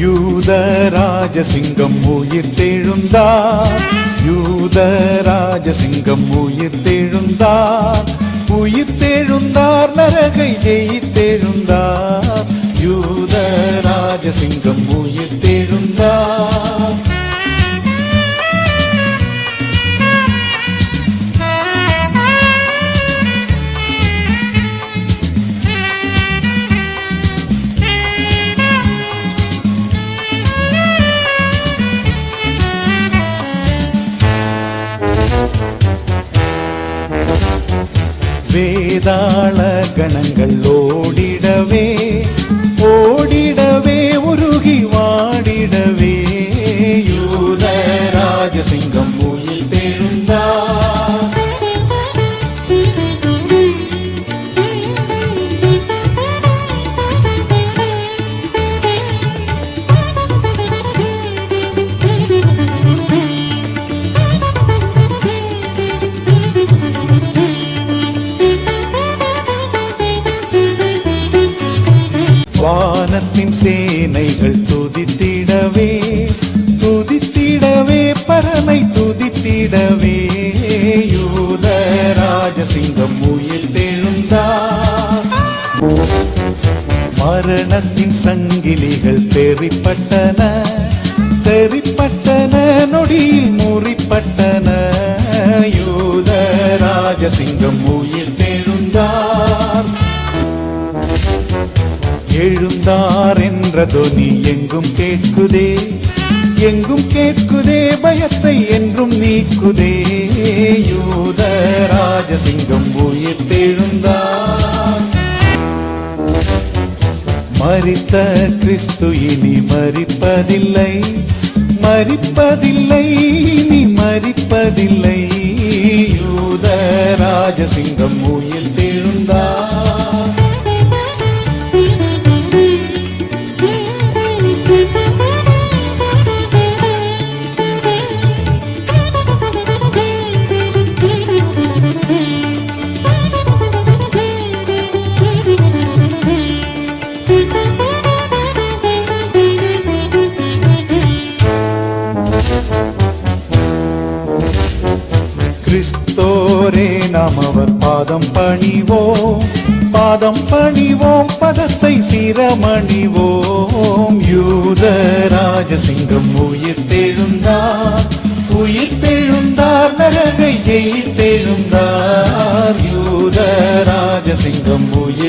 யூதராஜசிங்கம் உயிர்த்தெழுந்தார், யூதராஜசிங்கம் உயிர்த்தெழுந்தார், உயிர்த்தெழுந்தார் நரகை ஜெயித்தெழுந்தார், யூதராஜசிங்கம் உயிர்த்தெழுந்தார். வேதாள கணங்கள் ஓடிடவே ஓடிடவே உருகி வாடிடவே யூதராஜசிங்கம் உயிர்த்தெழுந்தார். வானத்தின் சேனைகள் துதித்திடவே துதித்திடவே பரனை துதித்திடவே யூதராஜசிங்கம் உயிர்த்தெழுந்தார். மரணத்தின் சங்கிலிகள் தெரிப்பட்டன தெரிப்பட்டன நொடியில் முறிப்பட்டன யூதராஜசிங்கம் உயிர்த்தெழுந்தார். எழுந்தார் என்ற தொனி எங்கும் கேட்குதே எங்கும் கேட்குதே பயத்தை என்றும் நீக்குதே யூதராஜசிங்கம் உயிர்த்தெழுந்தார். மரித்த கிறிஸ்து இனி மரிப்பதில்லை மரிப்பதில்லை இனி மரிப்பதில்லை யூதராஜசிங்கம் உயிர்த்தெழுந்தார். கிறிஸ்தோரே நாம் அவர் பாதம் பணிவோம் பாதம் பணிவோம் பதத்தை சிரமணிவோம் யூதராஜசிங்கம் உயிர்த்தெழுந்தார் உயிர்த்தெழுந்தார் நரகை ஜெயித்தெழுந்தார் யூதராஜசிங்கம் உயிர்